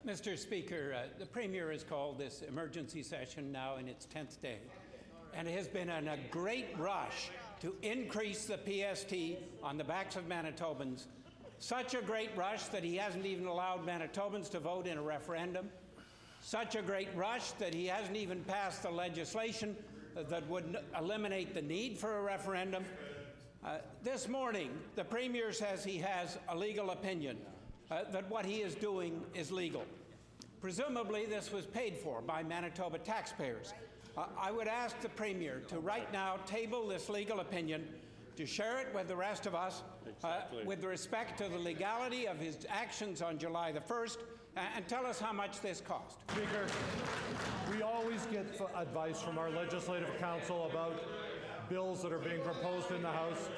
Mr. Speaker, the Premier has called this emergency session now in its 10th day, and it has been in a great rush to increase the PST on the backs of Manitobans. Such a great rush that he hasn't even allowed Manitobans to vote in a referendum. Such a great rush that he hasn't even passed the legislation that would eliminate the need for a referendum. This morning, the Premier says he has a legal opinion, that what he is doing is legal. Presumably, this was paid for by Manitoba taxpayers. I would ask the Premier to right now table this legal opinion, to share it with the rest of us, with respect to the legality of his actions on July the 1st, and tell us how much this cost. Speaker, we always get advice from our Legislative Counsel about bills that are being proposed in the House.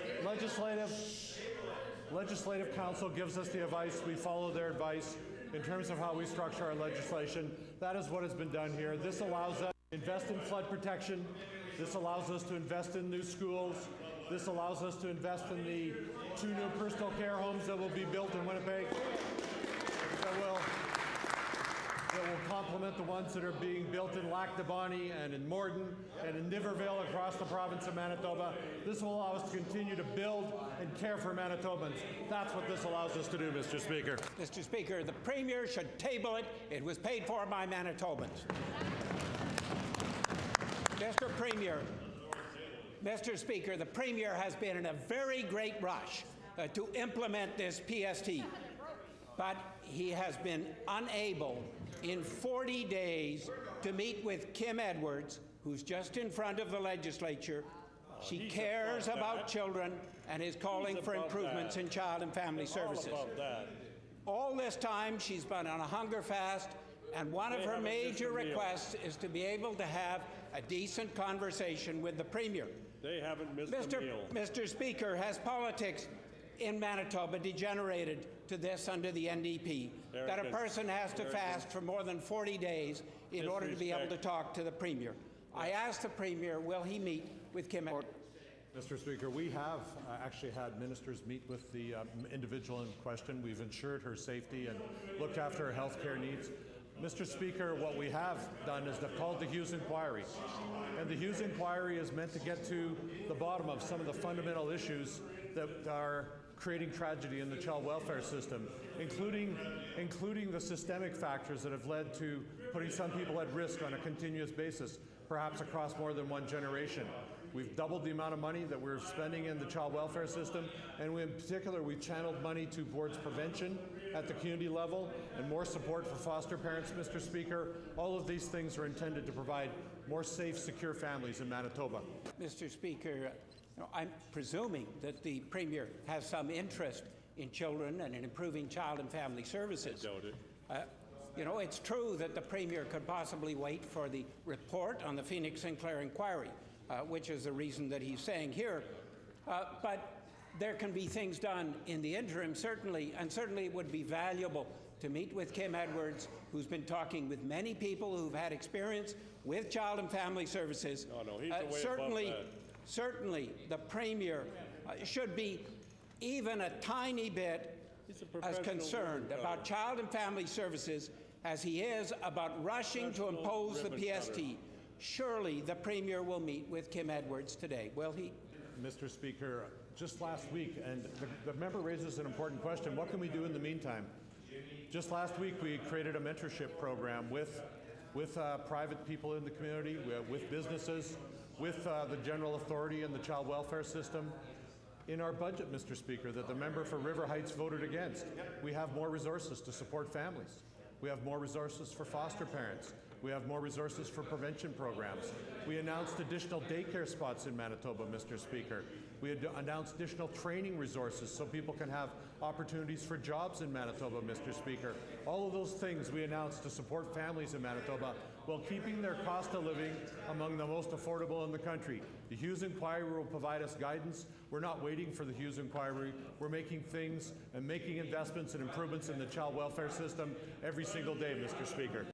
Legislative Counsel gives us the advice. We follow their advice in terms of how we structure our legislation. That is what has been done here. This allows us to invest in flood protection. This allows us to invest in new schools. This allows us to invest in the 2 new personal care homes that will be built in Winnipeg that will complement the ones that are being built in Lac du Bonnet and in Morden and in Niverville across the province of Manitoba. This will allow us to continue to build and care for Manitobans. That's what this allows us to do, Mr. Speaker. Mr. Speaker, the Premier should table it. It was paid for by Manitobans. Mr. Speaker, the Premier has been in a very great rush to implement this PST, but he has been unable in 40 days to meet with Kim Edwards, who's just in front of the legislature. She cares about children and is calling for improvements in child and family services. All this time, she's been on a hunger fast, and one of her major requests is to be able to have a decent conversation with the Premier. They haven't missed a meal. Mr. Speaker, has politics in Manitoba degenerated to this under the NDP, that a person has to fast for more than 40 days in order to be able to talk to the Premier? I asked the Premier, will he meet with Kim Edwards? Mr. Speaker, we have actually had ministers meet with the individual in question. We've ensured her safety and looked after her health care needs. Mr. Speaker, what we have done is called the Hughes Inquiry. And the Hughes Inquiry is meant to get to the bottom of some of the fundamental issues that are creating tragedy in the child welfare system, including the systemic factors that have led to putting some people at risk on a continuous basis, perhaps across more than one generation. We've doubled the amount of money that we're spending in the child welfare system, and in particular, we've channeled money towards prevention at the community level and more support for foster parents, Mr. Speaker. All of these things are intended to provide more safe, secure families in Manitoba. Mr. Speaker, I'm presuming that the Premier has some interest in children and in improving child and family services. I doubt it. It's true that the Premier could possibly wait for the report on the Phoenix Sinclair inquiry, which is the reason that he's saying here. But there can be things done in the interim, certainly, and certainly it would be valuable to meet with Kim Edwards, who's been talking with many people who've had experience with child and family services. No, he's way above that. Certainly, the Premier should be even a tiny bit as concerned about child and family services as he is about rushing to impose the PST. Surely the Premier will meet with Kim Edwards today, will he? Mr. Speaker, just last week, and the member raises an important question, what can we do in the meantime? Just last week we created a mentorship program with private people in the community, with businesses, with the general authority and the child welfare system. In our budget, Mr. Speaker, that the member for River Heights voted against, we have more resources to support families. We have more resources for foster parents. We have more resources for prevention programs. We announced additional daycare spots in Manitoba, Mr. Speaker. We had announced additional training resources so people can have opportunities for jobs in Manitoba, Mr. Speaker. All of those things we announced to support families in Manitoba while keeping their cost of living among the most affordable in the country. The Hughes Inquiry will provide us guidance. We're not waiting for the Hughes Inquiry. We're making things and making investments and improvements in the child welfare system every single day, Mr. Speaker.